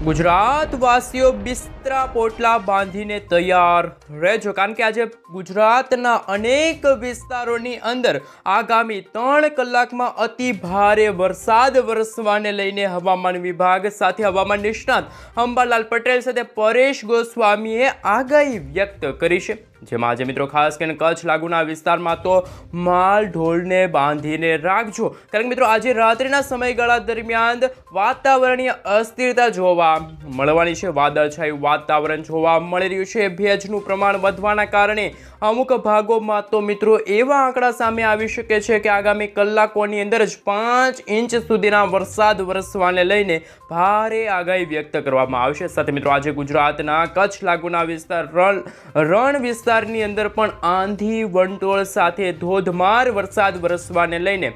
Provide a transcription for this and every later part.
ગુજરાતવાસીઓ બિસ્તરા પોટલા બાંધીને તૈયાર રહેજો, કારણ કે આજે ગુજરાતના અનેક વિસ્તારોની અંદર આગામી 3 કલાકમાં અતિ ભારે વરસાદ વરસવાને લઈને હવામાન વિભાગ સાથે હવામાન નિષ્ણાત અંબાલાલ પટેલ સાથે પરેશ ગોસ્વામીએ આગાહી વ્યક્ત કરી છે। જેમાં આજે મિત્રો ખાસ કરીને કચ્છ લાગુના વિસ્તારમાં તો માલ ઢોલને બાંધીને રાખજો, કારણ કે મિત્રો આજે રાત્રિના સમયગાળા દરમિયાન વાતાવરણીય અસ્થિરતા જોવા મળવાની છે। વાદળછાયું વાતાવરણ જોવા મળી રહ્યું છે। ભેજનું પ્રમાણ વધવાના કારણે અમુક ભાગોમાં તો મિત્રો એવા આંકડા સામે આવી શકે છે કે આગામી કલાકોની અંદર જ 5 ઇંચ સુધીના વરસાદ વરસવાને લઈને ભારે આગાહી વ્યક્ત કરવામાં આવશે। સાથે મિત્રો આજે ગુજરાતના કચ્છ લાગુના વિસ્તાર રણ વિસ્તારની અંદર પણ આંધી વંટોળ સાથે ધોધમાર વરસાદ વરસવાને લઈને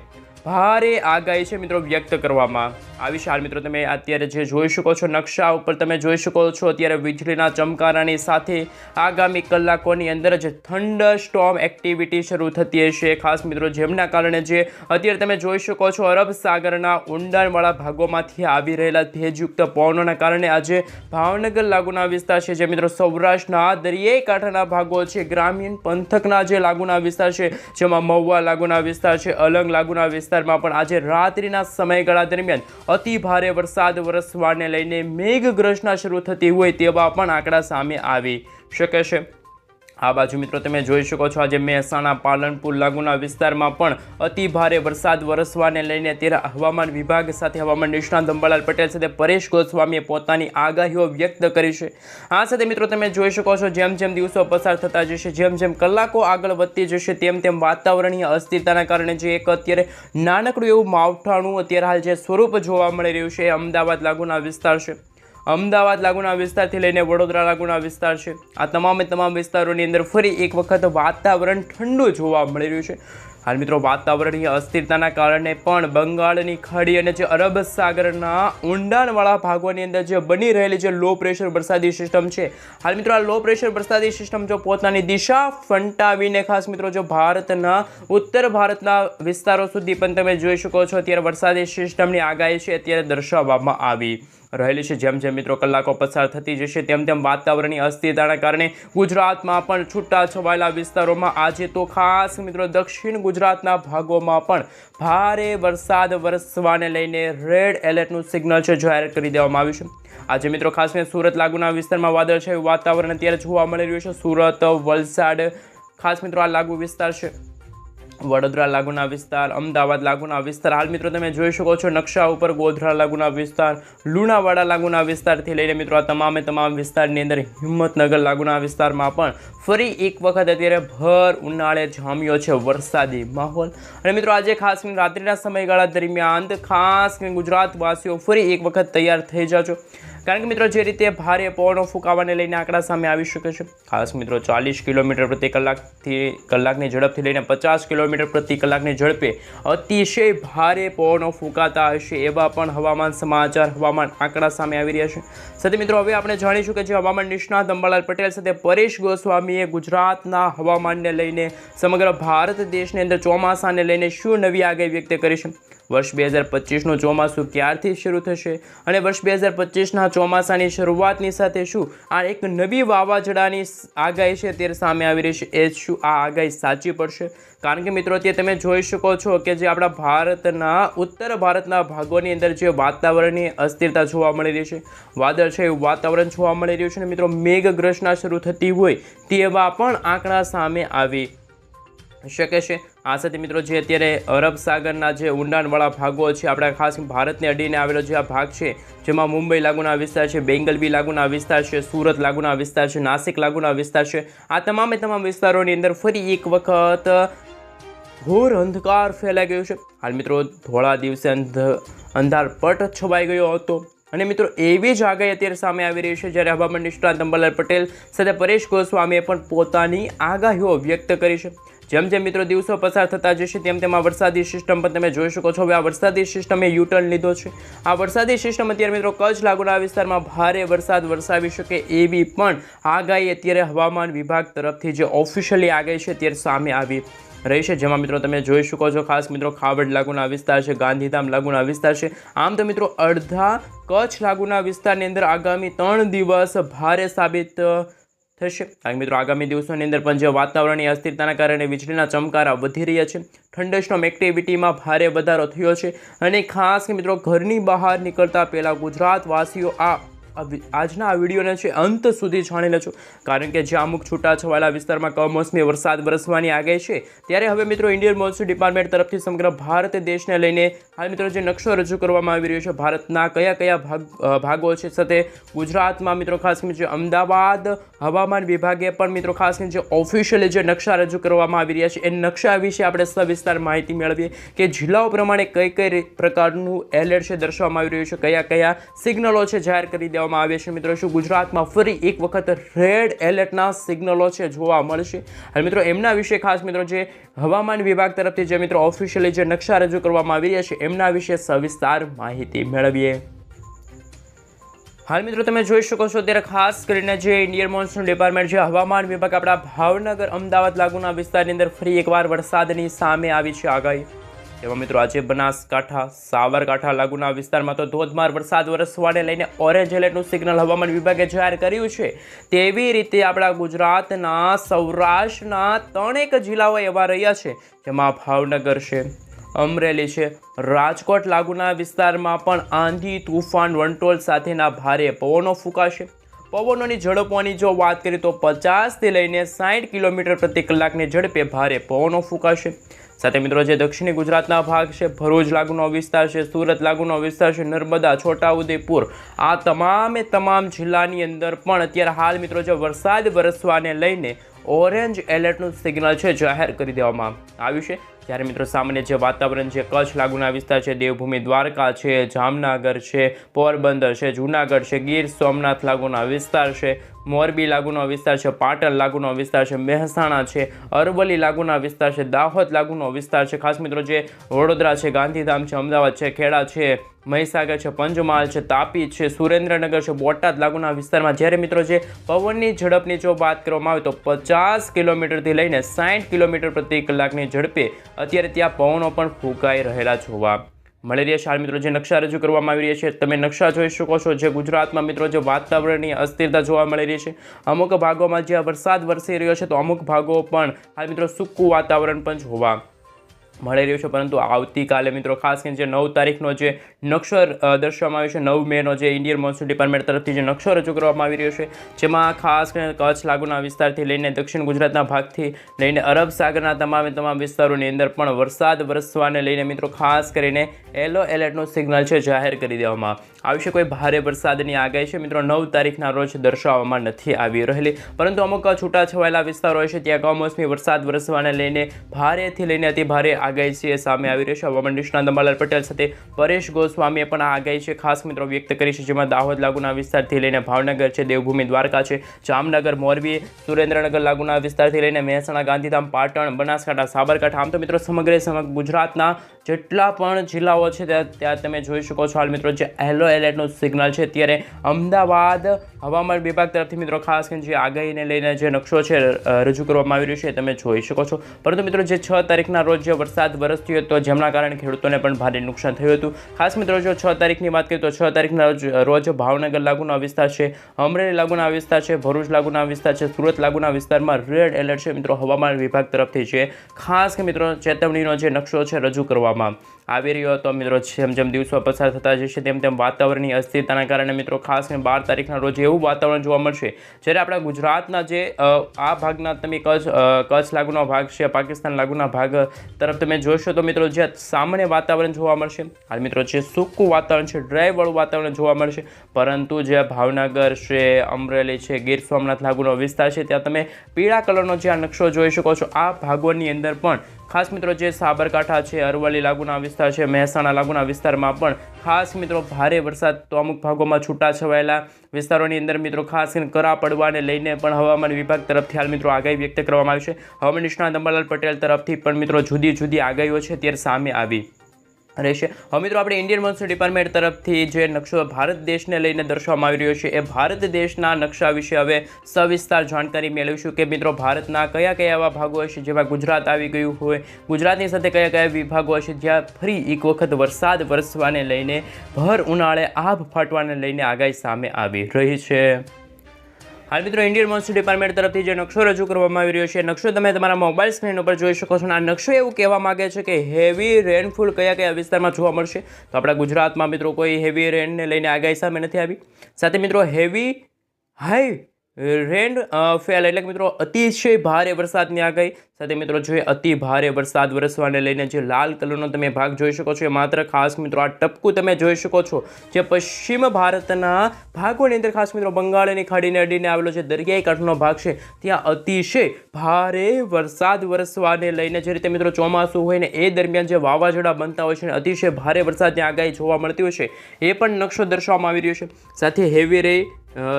ભારે આગાહી છે મિત્રો વ્યક્ત કરવામાં આવી છે। હાલ મિત્રો તમે અત્યારે જે જોઈ શકો છો નકશા ઉપર તમે જોઈ શકો છો અત્યારે વીજળીના ચમકારાની સાથે આગામી કલાકોની અંદર જ થંડર સ્ટોર્મ એક્ટિવિટી શરૂ થતી હશે। ખાસ મિત્રો જેમના કારણે જે અત્યારે તમે જોઈ શકો છો અરબ સાગરના ઊંડાણવાળા ભાગોમાંથી આવી રહેલા ભેજયુક્ત પવનોના કારણે આજે ભાવનગર લાગુના વિસ્તાર છે, જે મિત્રો સૌરાષ્ટ્રના દરિયાઈ કાંઠાના ભાગો છે, ગ્રામીણ પંથકના જે લાગુના વિસ્તાર છે, જેમાં મહુવા લાગુના વિસ્તાર છે, અલંગ લાગુના વિસ્તારમાં પણ આજે રાત્રિના સમયગાળા દરમિયાન અતિ ભારે વરસાદ વરસવાને લઈને મેઘગર્જના શરૂ થતી હોય તેવા પણ આંકડા સામે આવી શકે છે। આ બાજુ મિત્રો તમે જોઈ શકો છો આજે મહેસાણા પાલનપુર લાગુના વિસ્તારમાં પણ અતિ ભારે વરસાદ વરસવાને લઈને ત્યારે હવામાન વિભાગ સાથે હવામાન નિષ્ણાત અંબાલાલ પટેલ સાથે પરેશ ગોસ્વામીએ પોતાની આગાહીઓ વ્યક્ત કરી છે। આ સાથે મિત્રો તમે જોઈ શકો છો જેમ જેમ દિવસો પસાર થતા જશે, જેમ જેમ કલાકો આગળ વધતી જશે, તેમ તેમ વાતાવરણીય અસ્થિરતાના કારણે જે એક અત્યારે નાનકડું એવું માવઠાનું અત્યારે હાલ જે સ્વરૂપ જોવા મળી રહ્યું છે અમદાવાદ લાગુના વિસ્તાર છે, અમદાવાદ લાગુના વિસ્તારથી લઈને વડોદરા લાગુના વિસ્તાર છે, આ તમામ વિસ્તારોની અંદર ફરી એક વખત વાતાવરણ ઠંડુ જોવા મળી રહ્યું છે। હાલ મિત્રો વાતાવરણીય અસ્થિરતાના કારણે પણ બંગાળની ખાડી અને જે અરબ સાગરના ઊંડાણવાળા ભાગોની અંદર જે બની રહેલી જે લો પ્રેશર વરસાદી સિસ્ટમ છે, હાલ મિત્રો આ લો પ્રેશર વરસાદી સિસ્ટમ જો પોતાની દિશા ફંટાવીને ખાસ મિત્રો જો ભારતના ઉત્તર ભારતના વિસ્તારો સુધી પણ તમે જોઈ શકો છો અત્યારે વરસાદી સિસ્ટમની આગાહી છે અત્યારે દર્શાવવામાં આવી રહેલી છે। જેમ જેમ મિત્રો કલાકો પસાર થતી જશે તેમ તેમ વાતાવરણીય અસ્થિરતાના કારણે ગુજરાતમાં પણ છૂટા છવાયેલા વિસ્તારોમાં આજે તો ખાસ મિત્રો દક્ષિણ ગુજરાતના ભાગોમાં પણ ભારે વરસાદ વરસવાને લઈને રેડ એલર્ટનું સિગ્નલ છે જાહેર કરી દેવામાં આવ્યું છે। આજે મિત્રો ખાસ કરીને સુરત લાગુના વિસ્તારમાં વાદળછાયું વાતાવરણ અત્યારે જોવા મળી રહ્યું છે। સુરત, વલસાડ ખાસ મિત્રો આ લાગુ વિસ્તાર છે, વડોદરા લાગુના વિસ્તાર, અમદાવાદ લાગુના વિસ્તાર, હાલ મિત્રો તમે જોઈ શકો છો નકશા ઉપર ગોધરા લાગુના વિસ્તાર, લુણાવાડા લાગુના વિસ્તારથી લઈને મિત્રો આ તમામ વિસ્તારની અંદર હિંમતનગર લાગુના વિસ્તારમાં પણ ફરી એક વખત અત્યારે ભર ઉનાળે જામ્યો છે વરસાદી માહોલ। અને મિત્રો આજે ખાસ કરીને રાત્રિના સમયગાળા દરમિયાન ખાસ કરીને ગુજરાતવાસીઓ ફરી એક વખત તૈયાર થઈ જાજો, કારણ કે મિત્રો જે રીતે ભારે પવનો ફૂંકાવાને લઈને આંકડા સામે આવી શકે છે। ખાસ મિત્રો 40 કિલોમીટર પ્રતિ કલાકની ઝડપથી લઈને 50 કિલોમીટર પ્રતિ કલાકની ઝડપે અતિશય ભારે પવનો ફૂંકાતા હશે એવા પણ હવામાન સમાચાર, હવામાન આંકડા સામે આવી રહ્યા છે। સાથે મિત્રો હવે આપણે જાણીશું કે જે હવામાન નિષ્ણાત અંબાલાલ પટેલ સાથે પરેશ ગોસ્વામીએ ગુજરાતના હવામાનને લઈને સમગ્ર ભારત દેશની અંદર ચોમાસાને લઈને શું નવી આગાહી વ્યક્ત કરી છે। વર્ષ 2025નું ચોમાસું ક્યારથી શરૂ થશે અને વર્ષ 2025ના ચોમાસાની શરૂઆતની સાથે શું આ એક નવી વાવાઝોડાની આગાહી છે અત્યારે સામે આવી રહી છે, એ શું આ આગાહી સાચી પડશે? કારણ કે મિત્રો અત્યારે તમે જોઈ શકો છો કે જે આપણા ભારતના ઉત્તર ભારતના ભાગોની અંદર જે વાતાવરણની અસ્થિરતા જોવા મળી રહી છે, વાદળ છે એવું વાતાવરણ જોવા મળી રહ્યું છે અને મિત્રો મેઘગર્જના શરૂ થતી હોય તેવા પણ આંકડા સામે આવી શકે છે। આ સાથે મિત્રો જે અત્યારે અરબ સાગરના જે ઊંડાણવાળા ભાગો છે, આપણા ખાસ ભારતને અડીને આવેલો જે આ ભાગ છે, જેમાં મુંબઈ લાગુના વિસ્તાર છે, બેંગલવી લાગુના વિસ્તાર છે, સુરત લાગુના વિસ્તાર છે, નાસિક લાગુના વિસ્તાર છે, આ તમામ વિસ્તારોની અંદર ફરી એક વખત ઘોર અંધકાર ફેલાઈ ગયો છે। હાલ મિત્રો ધોળા દિવસે અંધારપટ છવાઈ ગયો હતો અને મિત્રો એવી જ આગાહી અત્યારે સામે આવી રહી છે, જ્યારે હવામાન નિષ્ણાત અંબાલાલ પટેલ સાથે પરેશ ગોસ્વામીએ પણ પોતાની આગાહીઓ વ્યક્ત કરી છે। જેમ જેમ મિત્રો દિવસો પસાર થતા જશે તેમ તેમ આ વરસાદી સિસ્ટમ પણ તમે જોઈ શકો છો હવે આ વરસાદી સિસ્ટમે યુટર્ન લીધો છે। આ વરસાદી સિસ્ટમ અત્યારે મિત્રો કચ્છ લાગુના વિસ્તારમાં ભારે વરસાદ વરસાવી શકે એવી પણ આગાહી અત્યારે હવામાન વિભાગ તરફથી જે ઓફિશિયલી આગાહી છે અત્યારે સામે આવી રહેશે, જેમાં મિત્રો તમે જોઈ શકો છો ખાસ મિત્રો ખાવડ લાગુના વિસ્તાર છે, ગાંધીધામ લાગુના વિસ્તાર છે. આમ તો મિત્રો અડધા કચ્છ લાગુના વિસ્તારની અંદર આગામી 3 દિવસ ભારે સાબિત થશે. કારણ મિત્રો આગામી દિવસોની અંદર પણ જે વાતાવરણીય અસ્થિરતાના કારણે વીજળીના ચમકારા વધી રહ્યા છે, થંડરસ્ટોર્મ એક્ટિવિટીમાં ભારે વધારો થયો છે અને ખાસ કે મિત્રો ઘરની બહાર નીકળતા પહેલાં ગુજરાતવાસીઓ આજના આ વિડીયોને છે અંત સુધી જાણી લેજો. કારણ કે જે અમુક છૂટાછવાયેલા વિસ્તારમાં કમોસમી વરસાદ વરસવાની આગાહી છે, ત્યારે હવે મિત્રો ઇન્ડિયન મોન્સૂન ડિપાર્ટમેન્ટ તરફથી સમગ્ર ભારત દેશને લઈને હાલ મિત્રો જે નકશો રજૂ કરવામાં આવી રહ્યો છે, ભારતના કયા કયા ભાગો છે, સાથે ગુજરાતમાં મિત્રો ખાસ કરીને જે અમદાવાદ હવામાન વિભાગે પણ મિત્રો ખાસ કરીને જે ઓફિશિયલી જે નકશા રજૂ કરવામાં આવી રહ્યા છે, એ નકશા વિશે આપણે સવિસ્તાર માહિતી મેળવીએ કે જિલ્લાઓ પ્રમાણે કઈ કઈ પ્રકારનું એલર્ટ છે દર્શાવવામાં આવી રહ્યું છે, કયા કયા સિગ્નલો છે જાહેર કરી દેવામાં આવે છે. મિત્રો શું ગુજરાતમાં ફરી એક વખત રેડ એલર્ટના સિગ્નલો છે જોવા મળશે? અને મિત્રો એમના વિશે ખાસ મિત્રો જે હવામાન વિભાગ તરફથી જે મિત્રો ઓફિશિયલી જે નકશા રજૂ કરવામાં આવી રહ્યા છે, એમના વિશે સવિસ્તાર માહિતી મેળવીએ. હાલ મિત્રો તમે જોઈ શકો છો ત્યારે ખાસ કરીને જે ઇન્ડિયન મોન્સૂન ડિપાર્ટમેન્ટ જે હવામાન વિભાગ આપણા ભાવનગર અમદાવાદ લાગુના વિસ્તારની અંદર ફરી એકવાર વરસાદની સામે આવી છે આગાહી. એમાં મિત્રો આજે બનાસકાંઠા સાબરકાંઠા લાગુના વિસ્તારમાં તો ધોધમાર વરસાદ વરસવાને લઈને ઓરેન્જ એલર્ટનું સિગ્નલ હવામાન વિભાગે જાહેર કર્યું છે. તેવી રીતે આપણા ગુજરાતના સૌરાષ્ટ્રના 3 જિલ્લાઓ એવા રહ્યા છે, જેમાં ભાવનગર છે, અમરેલી છે, રાજકોટ લાગુના વિસ્તારમાં પણ આંધી તુફાન વંટોળ સાથેના ભારે પવનો ફૂંકાશે. પવનોની ઝડપોની જો વાત કરીએ તો 50થી લઈને 60 કિલોમીટર પ્રતિ કલાકની ઝડપે ભારે પવનો ફૂંકાશે. સાથે મિત્રો જે દક્ષિણી ગુજરાતના ભાગ છે, ભરૂચ લાગુનો વિસ્તાર છે, સુરત લાગુનો વિસ્તાર છે, નર્મદા, છોટાઉદેપુર, આ તમામ જિલ્લાની અંદર પણ અત્યારે હાલ મિત્રો જે વરસાદ વરસવાને લઈને ઓરેન્જ એલર્ટનું સિગ્નલ છે જાહેર કરી દેવામાં આવ્યું છે. જ્યારે મિત્રો સામાન્ય જે વાતાવરણ છે, કચ્છ લાગુના વિસ્તાર છે, દેવભૂમિ દ્વારકા છે, જામનગર છે, પોરબંદર છે, જૂનાગઢ છે, ગીર સોમનાથ લાગુના વિસ્તાર છે, મોરબી લાગુનો વિસ્તાર છે, પાટણ લાગુનો વિસ્તાર છે, મહેસાણા છે, અરવલ્લી લાગુના વિસ્તાર છે, દાહોદ લાગુનો વિસ્તાર છે, ખાસ મિત્રો જે વડોદરા છે, ગાંધીધામ છે, અમદાવાદ છે, ખેડા છે, મહીસાગર છે, પંચમહાલ છે, તાપી છે, સુરેન્દ્રનગર છે, બોટાદ લાગુના વિસ્તારમાં જ્યારે મિત્રો જે પવનની ઝડપની જો વાત કરવામાં આવે તો 50 કિલોમીટરથી લઈને 60 કિલોમીટર પ્રતિ કલાકની ઝડપે અત્યારે ત્યાં પવનો પણ ફૂંકાઈ રહેલા જોવા મળી રહ્યા છે. હાલ મિત્રો જે નકશા રજૂ કરવામાં આવી રહ્યા છે, તમે નકશા જોઈ શકો છો. જે ગુજરાતમાં મિત્રો જે વાતાવરણની અસ્થિરતા જોવા મળી રહી છે, અમુક ભાગોમાં જ્યાં વરસાદ વરસી રહ્યો છે, તો અમુક ભાગો પણ હાલ મિત્રો સૂકું વાતાવરણ પણ જોવા મળી રહ્યું છે. પરંતુ આવતીકાલે મિત્રો ખાસ કરીને જે 9 તારીખનો જે નકશો દર્શાવવામાં આવ્યો છે, 9 મેનો જે ઇન્ડિયન મોન્સૂન ડિપાર્ટમેન્ટ તરફથી જે નકશો રજૂ કરવામાં આવી રહ્યો છે, જેમાં ખાસ કરીને કચ્છ લાગુના વિસ્તારથી લઈને દક્ષિણ ગુજરાતના ભાગથી લઈને અરબ સાગરના તમામ વિસ્તારોની અંદર પણ વરસાદ વરસવાને લઈને મિત્રો ખાસ કરીને યલો એલર્ટનું સિગ્નલ છે જાહેર કરી દેવામાં આવ્યું છે. કોઈ ભારે વરસાદની આગાહી છે મિત્રો 9 તારીખના રોજ દર્શાવવામાં નથી આવી રહેલી, પરંતુ અમુક છૂટાછવાયેલા વિસ્તારો છે ત્યાં કમોસમી વરસાદ વરસવાને લઈને ભારેથી લઈને અતિ ભારે આગાહી છે એ સામે આવી રહી છે. હવામાન નિષ્ણાત અંબાલાલ પટેલ સાથે પરેશ ગોસ્વામીએ પણ આ આગાહી છે ખાસ મિત્રો વ્યક્ત કરી છે, જેમાં દાહોદ લાગુના વિસ્તારથી લઈને ભાવનગર છે, દેવભૂમિ દ્વારકા છે, જામનગર, મોરબી, સુરેન્દ્રનગર લાગુના વિસ્તારથી લઈને મહેસાણા, ગાંધીધામ, પાટણ, બનાસકાંઠા, સાબરકાંઠા, આમ તો મિત્રો સમગ્ર ગુજરાતના જેટલા પણ જિલ્લાઓ છે ત્યાં તમે જોઈ શકો છો. હાલ મિત્રો જે યલો એલર્ટનું સિગ્નલ છે, ત્યારે અમદાવાદ હવામાન વિભાગ તરફથી મિત્રો ખાસ કરીને જે આગાહીને લઈને જે નકશો છે રજૂ કરવામાં આવી રહ્યો છે તમે જોઈ શકો છો. પરંતુ મિત્રો જે 6 તારીખના રોજ જે વરસાદ વરસ્યો હતો, જેમના કારણે ખેડૂતોને પણ ભારે નુકસાન થયું હતું. ખાસ મિત્રો જો 6 તારીખની વાત કરીએ તો 6 તારીખના રોજ ભાવનગર લાગુના વિસ્તાર છે, અમરેલી લાગુના વિસ્તાર છે, ભરૂચ લાગુના વિસ્તાર છે, સુરત લાગુના વિસ્તારમાં રેડ એલર્ટ છે મિત્રો હવામાન વિભાગ તરફથી છે ખાસ કે મિત્રો ચેતવણીનો જે નકશો છે રજૂ કરવામાં આવી રહ્યો હતો. મિત્રો જેમ દિવસો પસાર થતા જશે તેમ વાતાવરણની અસ્થિરતાના કારણે મિત્રો ખાસ કરીને 12 તારીખના રોજ એવું વાતાવરણ જોવા મળશે, જ્યારે આપણા ગુજરાતના જે આ ભાગના તમે કચ્છ લાગુનો ભાગ છે, પાકિસ્તાન લાગુના ભાગ તરફ તમે જોશો તો મિત્રો જે સામાન્ય વાતાવરણ જોવા મળશે. હાલ મિત્રો જે સૂકું વાતાવરણ છે, ડ્રાયવાળું વાતાવરણ જોવા મળશે, પરંતુ જે ભાવનગર છે, અમરેલી છે, ગીર સોમનાથ લાગુનો વિસ્તાર છે, ત્યાં તમે પીળા કલરનો જે આ નકશો જોઈ શકો છો. આ ભાગોની અંદર પણ ખાસ મિત્રો જે સાબરકાંઠા છે, અરવલ્લી લાગુના વિસ્તાર છે, મહેસાણા લાગુના વિસ્તારમાં પણ ખાસ મિત્રો ભારે વરસાદ, તો અમુક ભાગોમાં છૂટાછવાયેલા વિસ્તારોની અંદર મિત્રો ખાસ કરીને કરા પડવાને લઈને પણ હવામાન વિભાગ તરફથી હાલ મિત્રો આગાહી વ્યક્ત કરવામાં આવી છે. હવામાન નિષ્ણાત અંબાલાલ પટેલ તરફથી પણ મિત્રો જુદી આગાહીઓ છે ત્યારે સામે આવી રહેશે. હવે મિત્રો આપણે ઇન્ડિયન મોન્સૂન ડિપાર્ટમેન્ટ તરફથી જે નકશો ભારત દેશને લઈને દર્શાવવામાં આવી રહ્યો છે એ ભારત દેશના નકશા વિશે હવે સવિસ્તાર જાણકારી મેળવીશું કે મિત્રો ભારતના કયા કયા એવા ભાગો હશે જેમાં ગુજરાત આવી ગયું હોય, ગુજરાતની સાથે કયા કયા વિભાગો હશે જ્યાં ફરી એક વખત વરસાદ વરસવાને લઈને ભર ઉનાળે આભ ફાટવાને લઈને આગાહી સામે આવી રહી છે. હાલ મિત્રો ઇન્ડિયન મોન્સૂન ડિપાર્ટમેન્ટ તરફથી જે નકશો રજૂ કરવામાં આવી રહ્યો છે નકશો તમે તમારા મોબાઈલ સ્ક્રીન ઉપર જોઈ શકો છો. આ નકશો એવું કહેવા માંગે છે કે હેવી રેનફોલ કયા કયા વિસ્તારમાં જોવા મળશે. તો આપણા ગુજરાતમાં મિત્રો કોઈ હેવી રેનને લઈને આગાહી સામે નથી આવી. સાથે મિત્રો હેવી હાઈ રેન ફેલ એટલે કે મિત્રો અતિશય ભારે વરસાદની આગાહી. સાથે મિત્રો જોઈએ અતિ ભારે વરસાદ વરસવાને લઈને જે લાલ કલરનો તમે ભાગ જોઈ શકો છો એ માત્ર ખાસ મિત્રો આ ટપકું તમે જોઈ શકો છો જે પશ્ચિમ ભારતના ભાગોની અંદર ખાસ મિત્રો બંગાળની ખાડીને અડીને આવેલો જે દરિયાઈ કાંઠનો ભાગ છે ત્યાં અતિશય ભારે વરસાદ વરસવાને લઈને જે રીતે મિત્રો ચોમાસું હોય ને એ દરમિયાન જે વાવાઝોડા બનતા હોય છે ને અતિશય ભારે વરસાદની આગાહી જોવા મળતી હોય છે એ પણ નકશો દર્શાવવામાં આવી રહ્યો છે. સાથે હેવી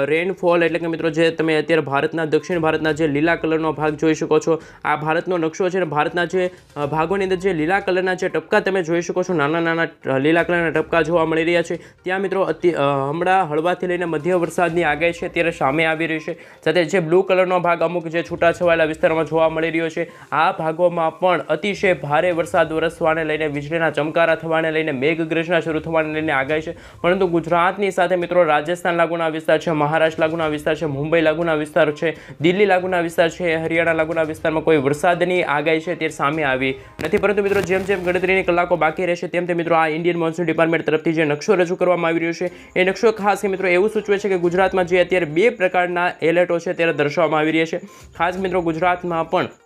રેનફોલ એટલે કે મિત્રો જે તમે અત્યારે ભારતના દક્ષિણ ભારતના જે લીલા કલરનો ભાગ જોઈ શકો છો આ ભારતનો નકશો છે ને ભારતના જે ભાગોની અંદર જે લીલા કલરના જે ટપકા તમે જોઈ શકો છો નાના નાના લીલા કલરના ટપકા જોવા મળી રહ્યા છે ત્યાં મિત્રો હમણાં હળવાથી લઈને મધ્ય વરસાદની આગાહી છે ત્યારે સામે આવી રહી છે. સાથે જે બ્લુ કલરનો ભાગ અમુક જે છૂટાછવાયેલા વિસ્તારોમાં જોવા મળી રહ્યો છે આ ભાગોમાં પણ અતિશય ભારે વરસાદ વરસવાને લઈને વીજળીના ચમકારા થવાને લઈને મેઘગર્જના શરૂ થવાને લઈને આગાહી છે. પરંતુ ગુજરાતની સાથે મિત્રો રાજસ્થાન લાગુના વિસ્તાર છે, મહારાષ્ટ્ર લાગુના વિસ્તાર છે, મુંબઈ લાગુના વિસ્તાર છે, દિલ્હી લાગુના વિસ્તાર છે, હરિયાણા લાગુના વિસ્તારમાં કોઈ વરસાદની આગાહી છે તે સામે આવી નથી. પરંતુ મિત્રો જેમ જેમ ગણતરીની કલાકો બાકી રહેશે તેમ તેમ મિત્રો આ ઇન્ડિયન મોન્સૂન ડિપાર્ટમેન્ટ તરફથી જે નકશો રજૂ કરવામાં આવી રહ્યો છે એ નકશો ખાસ મિત્રો એવું સૂચવે છે કે ગુજરાતમાં જે અત્યારે 2 પ્રકારના એલર્ટો છે ત્યારે દર્શાવવામાં આવી રહ્યા છે. ખાસ મિત્રો ગુજરાતમાં પણ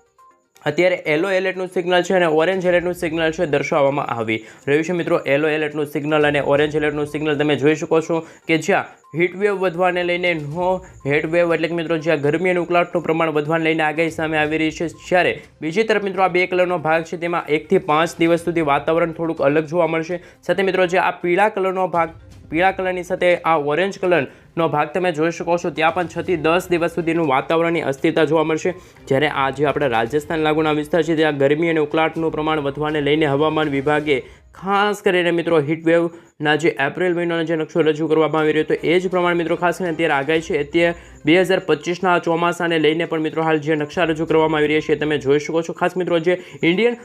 અત્યારે યલો એલર્ટનું સિગ્નલ છે અને ઓરેન્જ એલર્ટનું સિગ્નલ છે દર્શાવવામાં આવી રહ્યું છે. મિત્રો યલો એલર્ટનું સિગ્નલ અને ઓરેન્જ એલર્ટનું સિગ્નલ તમે જોઈ શકો છો કે જ્યાં હીટવેવ વધવાને લઈને નો હીટવેવ એટલે કે મિત્રો જ્યાં ગરમી અને ઉકળાટનું પ્રમાણ વધવાને લઈને આગાહી સામે આવી રહી છે. જ્યારે બીજી તરફ મિત્રો આ 2 કલરનો ભાગ છે તેમાં 1 થી 5 દિવસ સુધી વાતાવરણ થોડુંક અલગ જોવા મળશે. સાથે મિત્રો જે આ પીળા કલરનો ભાગ પીળા કલરની સાથે આ ઓરેન્જ કલરનો ભાગ તમે જોઈ શકો છો ત્યાં પણ 6 થી 10 દિવસ સુધીનું વાતાવરણની અસ્થિરતા જોવા મળશે. જ્યારે આ જે આપણા રાજસ્થાન લાગુના વિસ્તાર છે ત્યાં ગરમી અને ઉકળાટનું પ્રમાણ વધવાને લઈને હવામાન વિભાગે ખાસ કરીને મિત્રો હીટવેવના જે એપ્રિલ મહિનાનો જે નકશો રજૂ કરવામાં આવી રહ્યો તો એ જ પ્રમાણે મિત્રો ખાસ કરીને અત્યારે આગાહી છે અત્યારે 2025ના ચોમાસાને લઈને પણ મિત્રો હાલ જે નકશા રજૂ કરવામાં આવી રહ્યા છે તમે જોઈ શકો છો. ખાસ મિત્રો જે ઇન્ડિયન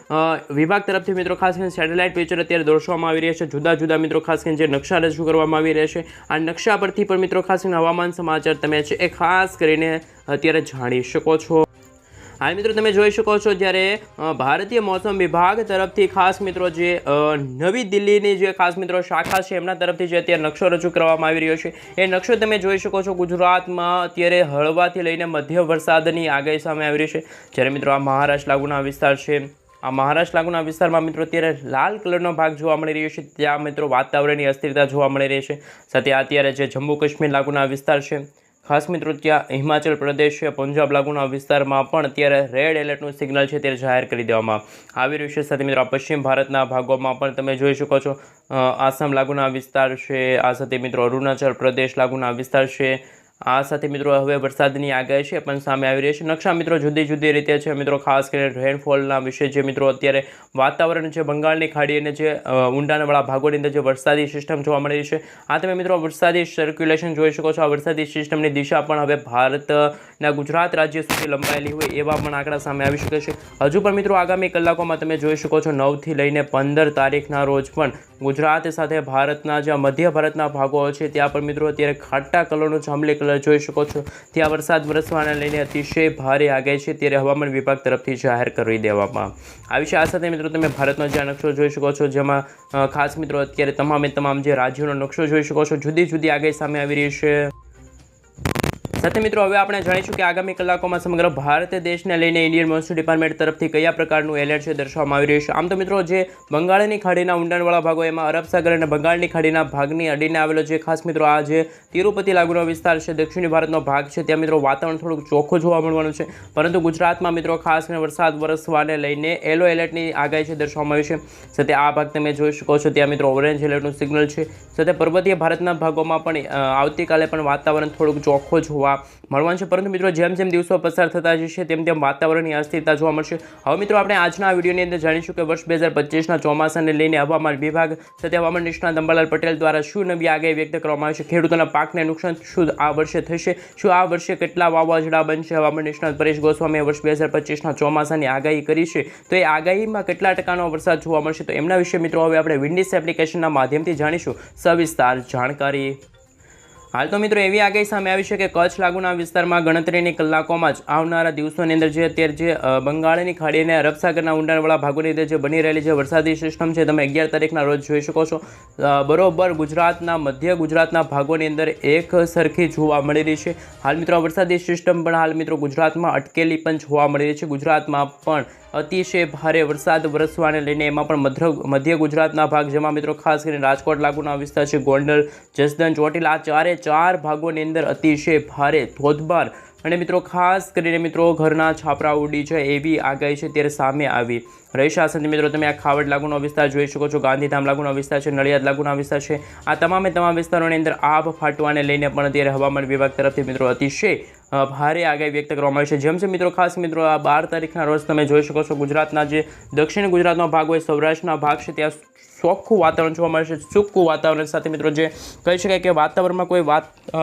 વિભાગ તરફથી મિત્રો ખાસ કરીને સેટેલાઇટ પિક્ચર અત્યારે દર્શાવવામાં આવી રહ્યા છે જુદા જુદા મિત્રો ખાસ કરીને જે નકશા રજૂ કરવામાં આવી રહ્યા છે આ નકશા પરથી પણ મિત્રો ખાસ કરીને હવામાન સમાચાર તમે છે એ ખાસ કરીને અત્યારે જાણી શકો છો. હાલ મિત્રો તમે જોઈ શકો છો જ્યારે ભારતીય મોસમ વિભાગ તરફથી ખાસ મિત્રો જે નવી દિલ્હીની જે ખાસ મિત્રો શાખા છે એમના તરફથી જે અત્યારે નકશો રજૂ કરવામાં આવી રહ્યો છે એ નકશો તમે જોઈ શકો છો ગુજરાતમાં અત્યારે હળવાથી લઈને મધ્ય વરસાદની આગાહી સામે આવી રહી છે. જ્યારે મિત્રો આ મહારાષ્ટ્ર લાગુના વિસ્તાર છે આ મહારાષ્ટ્ર લાગુના વિસ્તારમાં મિત્રો અત્યારે લાલ કલરનો ભાગ જોવા મળી રહ્યો છે ત્યાં મિત્રો વાતાવરણની અસ્થિરતા જોવા મળી રહી છે. સાથે અત્યારે જે જમ્મુ કાશ્મીર લાગુના વિસ્તાર છે ખાસ મિત્રો ત્યાં હિમાચલ પ્રદેશ પંજાબ લાગુના વિસ્તારમાં પણ અત્યારે રેડ એલર્ટનું સિગ્નલ છે ત્યારે જાહેર કરી દેવામાં આવી રહ્યું છે. સાથે મિત્રો પશ્ચિમ ભારતના ભાગોમાં પણ તમે જોઈ શકો છો આસામ લાગુના વિસ્તાર છે, આ સાથે મિત્રો અરુણાચલ પ્રદેશ લાગુના વિસ્તાર છે, આ સાથે મિત્રો હવે વરસાદની આગાહી છે પણ સામે આવી રહી છે. નકશા મિત્રો જુદી જુદી રીતે છે મિત્રો ખાસ કરીને રેનફોલના વિશે જે મિત્રો અત્યારે વાતાવરણ છે બંગાળની ખાડી અને જે ઊંડાણવાળા ભાગોની અંદર જે વરસાદી સિસ્ટમ જોવા મળી રહી છે આ તમે મિત્રો વરસાદી સર્ક્યુલેશન જોઈ શકો છો. આ વરસાદી સિસ્ટમની દિશા પણ હવે ભારતના ગુજરાત રાજ્ય સુધી લંબાયેલી હોય એવા પણ આંકડા સામે આવી શકે છે. હજુ પણ મિત્રો આગામી કલાકોમાં તમે જોઈ શકો છો 9 થી લઈને 15 તારીખના રોજ પણ ગુજરાત સાથે ભારતના જે મધ્ય ભારતના ભાગો છે ત્યાં પણ મિત્રો અત્યારે ખાટા કલરનો જાંબલી કલર જોઈ શકો છો ત્યાં વરસાદ વરસવાને લઈને અતિશય ભારે આગાહી છે ત્યારે હવામાન વિભાગ તરફથી જાહેર કરી દેવામાં આવી છે. આ સાથે મિત્રો તમે ભારતનો જે નકશો જોઈ શકો છો જેમાં ખાસ મિત્રો અત્યારે તમામ જે રાજ્યોનો નકશો જોઈ શકો છો જુદી જુદી આગાહી સામે આવી રહી છે. સાથે મિત્રો હવે આપણે જાણીશું કે આગામી કલાકોમાં સમગ્ર ભારત દેશને લઈને ઇન્ડિયન મોન્સૂન ડિપાર્ટમેન્ટ તરફથી કયા પ્રકારનું એલર્ટ છે દર્શાવવામાં આવી રહ્યું છે. આમ તો મિત્રો જે બંગાળની ખાડીના ઊંડાણવાળા ભાગો એમાં અરબ સાગર અને બંગાળની ખાડીના ભાગની અડીને આવેલો જે ખાસ મિત્રો આ જે તિરુપતિ લાગુનો વિસ્તાર છે દક્ષિણી ભારતનો ભાગ છે ત્યાં મિત્રો વાતાવરણ થોડુંક ચોખ્ખું જોવા મળવાનું છે. પરંતુ ગુજરાતમાં મિત્રો ખાસ કરીને વરસાદ વરસવાને લઈને યલો એલર્ટની આગાહી છે દર્શાવવામાં આવી છે. સાથે આ ભાગ તમે જોઈ શકો છો ત્યાં મિત્રો ઓરેન્જ એલર્ટનું સિગ્નલ છે. સાથે પર્વતીય ભારતના ભાગોમાં પણ આવતીકાલે પણ વાતાવરણ થોડુંક ચોખ્ખું જોવા જોવા મળવાનું છે, પરંતુ મિત્રો જેમ જેમ દિવસો પસાર થતા જશે તેમ તેમ વાતાવરણની અસ્થિરતા જોવા મળશે. હવે મિત્રો આપણે આજના વિડીયોની અંદર જાણીશું કે વર્ષ 2025ના ચોમાસાને લઈને હવામાન વિભાગ સાથે હવામાન નિષ્ણાત અંબાલાલ પટેલ દ્વારા શું નવી આગાહી વ્યક્ત કરવામાં આવી છે. ખેડૂતોના પાકને નુકસાન શું આ વર્ષે થશે, શું આ વર્ષે કેટલા વાવાઝોડા બનશે. હવામાન નિષ્ણાત પરેશ ગોસ્વામીએ વર્ષ 2025ના ચોમાસાની આગાહી કરી છે, તો એ આગાહીમાં કેટલા ટકાનો વરસાદ જોવા મળશે, તો એમના વિશે મિત્રો હવે આપણે વિન્ડીસ એપ્લિકેશનના માધ્યમથી જાણીશું સવિસ્તાર જાણકારી. હાલ તો મિત્રો એવી આગાહી સામે આવી છે કે કચ્છ લાગુના વિસ્તારમાં ગણતરીની કલાકોમાં જ આવનારા દિવસોની અંદર જે અત્યારે જે બંગાળની ખાડી અને અરબ સાગરના ઊંડાણવાળા ભાગોની અંદર જે બની રહેલી જે વરસાદી સિસ્ટમ છે તમે 11 તારીખના રોજ જોઈ શકો છો. બરોબર ગુજરાતના મધ્ય ગુજરાતના ભાગોની અંદર એક સરખી જોવા મળી રહી છે. હાલ મિત્રો વરસાદી સિસ્ટમ પણ હાલ મિત્રો ગુજરાતમાં અટકેલી પણ જોવા મળી રહી છે. ગુજરાતમાં પણ અતિશય ભારે વરસાદ વરસવાને લઈને એમાં પણ મધ્ય ગુજરાતના ભાગ, જેમાં મિત્રો ખાસ કરીને રાજકોટ લાગુના વિસ્તાર છે, ગોંડલ, જસદણ, ચોટીલા, આ ચાર ભાગોની અંદર અતિશય ભારે ધોધમાર અને મિત્રો ખાસ કરીને મિત્રો ઘરના છાપરા ઉડી જાય એવી આગાહી છે ત્યારે સામે આવી રહી છે. આ સાથે મિત્રો તમે આ ખાવડ લાગુનો વિસ્તાર જોઈ શકો છો, ગાંધીધામ લાગુનો વિસ્તાર છે, નડિયાદ લાગુના વિસ્તાર છે. આ તમામ વિસ્તારોની અંદર આભ ફાટવાને લઈને પણ અત્યારે હવામાન વિભાગ તરફથી મિત્રો અતિશય ભારે આગાહી વ્યક્ત કરવામાં આવી છે. જેમ છે મિત્રો ખાસ મિત્રો આ 12 તારીખના રોજ તમે જોઈ શકો છો ગુજરાતના જે દક્ષિણ ગુજરાતનો ભાગ હોય, સૌરાષ્ટ્રના ભાગ છે, ત્યાં ચોખ્ખું વાતાવરણ જોવા મળશે. ચોખ્ખું વાતાવરણ સાથે મિત્રો જે કહી શકાય કે વાતાવરણમાં કોઈ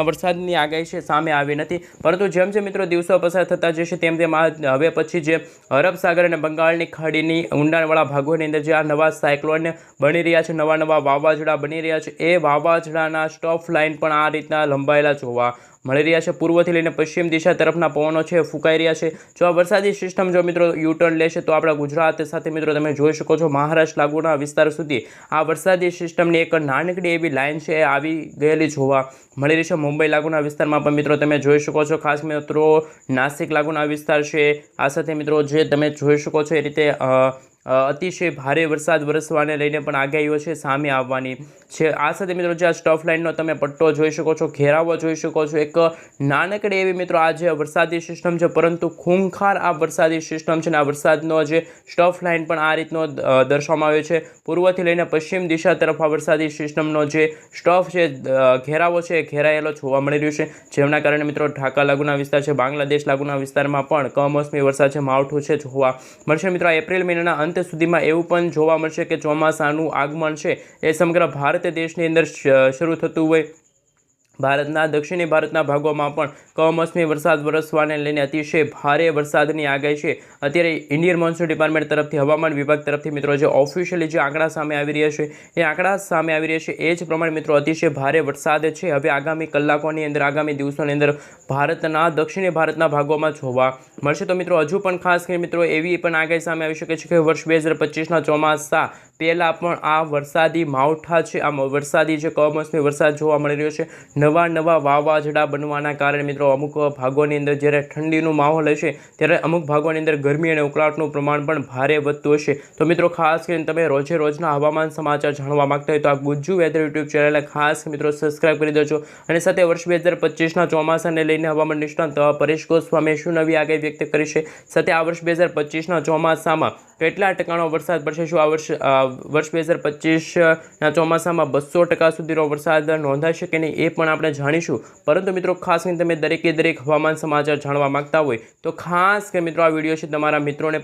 વરસાદની આગાહી છે સામે આવી નથી, પરંતુ જેમ જે મિત્રો દિવસો પસાર થતા જશે તેમ તેમ હવે પછી જે અરબ સાગર અને બંગાળની ખાડીની ઊંડાણવાળા ભાગોની અંદર જે આ નવા સાયક્લોન બની રહ્યા છે, નવા વાવાઝોડા બની રહ્યા છે, એ વાવાઝોડાના સ્ટોફ લાઇન પણ આ રીતના લંબાયેલા જોવા મળી રહ્યા છે. પૂર્વથી લઈને પશ્ચિમ દિશા તરફના પવનો છે ફૂંકાઈ રહ્યા છે. જો આ વરસાદી સિસ્ટમ જો મિત્રો યુટર્ન લેશે તો આપણા ગુજરાત સાથે મિત્રો તમે જોઈ શકો છો મહારાષ્ટ્ર લાગુના વિસ્તાર સુધી આ વરસાદી સિસ્ટમની એક નાનકડી એવી લાઇન છે આવી ગયેલી જોવા મળી રહી છે. મુંબઈ લાગુના વિસ્તારમાં પણ મિત્રો તમે જોઈ શકો છો, ખાસ મિત્રો નાસિક લાગુના વિસ્તાર છે. આ સાથે મિત્રો જે તમે જોઈ શકો છો એ રીતે અતિશય ભારે વરસાદ વરસવાને લઈને પણ આગાહીઓ છે સામે આવવાની છે. આ સાથે મિત્રો જે આ સ્ટફ લાઇનનો તમે પટ્ટો જોઈ શકો છો, ઘેરાવો જોઈ શકો છો, એક નાનકડી એવી મિત્રો આ જે વરસાદી સિસ્ટમ છે, પરંતુ ખૂંખાર આ વરસાદી સિસ્ટમ છે ને આ વરસાદનો જે સ્ટફ લાઇન પણ આ રીતનો દર્શાવવામાં આવ્યો છે. પૂર્વથી લઈને પશ્ચિમ દિશા તરફ આ વરસાદી સિસ્ટમનો જે સ્ટફ છે, ઘેરાવો છે, ઘેરાયેલો જોવા મળી રહ્યું છે, જેમના કારણે મિત્રો ઢાકા લાગુના વિસ્તાર છે, બાંગ્લાદેશ લાગુના વિસ્તારમાં પણ કમોસમી વરસાદ છે, માવઠું છે જોવા મળશે. મિત્રો એપ્રિલ મહિનાના અંત સુધીમાં એવું પણ જોવા મળશે કે ચોમાસાનું આગમન છે એ સમગ્ર ભારત દેશની અંદર શરૂ થતું હોય. ભારતના દક્ષિણી ભારતના ભાગોમાં પણ કમોસમી વરસાદ વરસવાને લઈને અતિશય ભારે વરસાદની આગાહી છે. અત્યારે ઇન્ડિયન મોન્સૂન ડિપાર્ટમેન્ટ તરફથી હવામાન વિભાગ તરફથી મિત્રો જે ઓફિશિયલી જે આંકડા સામે આવી રહ્યા છે એ આંકડા સામે આવી રહ્યા છે એ જ પ્રમાણે મિત્રો અતિશય ભારે વરસાદ છે હવે આગામી કલાકોની અંદર, આગામી દિવસોની અંદર ભારતના દક્ષિણી ભારતના ભાગોમાં જોવા મળશે. તો મિત્રો હજુ પણ ખાસ કરીને મિત્રો એવી પણ આગાહી સામે આવી શકે છે કે વર્ષ 2025ના ચોમાસા પહેલાં પણ આ વરસાદી માવઠા છે, આ વરસાદી જે કમોસમી વરસાદ જોવા મળી રહ્યો છે. નવા વાવાઝોડા બનવાના કારણે મિત્રો અમુક ભાગોની અંદર જ્યારે ઠંડીનું માહોલ હશે ત્યારે અમુક ભાગોની અંદર ગરમી અને ઉકળાટનું પ્રમાણ પણ ભારે વધતું હશે. તો મિત્રો ખાસ કરીને તમે રોજે રોજના હવામાન સમાચાર જાણવા માંગતા હોય તો આ ગુજ્જુ વેધર યુટ્યુબ ચેનલને ખાસ મિત્રો સબસ્ક્રાઇબ કરી દેજો. અને સાથે વર્ષ 2025ના ચોમાસાને લઈને હવામાન નિષ્ણાત પરેશ ગોસ્વામીએ શું નવી આગાહી વ્યક્ત કરી છે, સાથે આ વર્ષ 2025ના ચોમાસામાં કેટલા ટકાનો વરસાદ પડશે, શું આ વર્ષ 2025ના ચોમાસામાં 200% સુધીનો વરસાદ નોંધાશે કે નહીં એ પણ આપણે જાણીશું. પરંતુ મિત્રો ખાસ કરીને તમે દરેક હવામાન સમાચાર જાણવા માંગતા હોય તો ખાસ કરીને મિત્રો આ વિડીયો છે તમારા મિત્રોને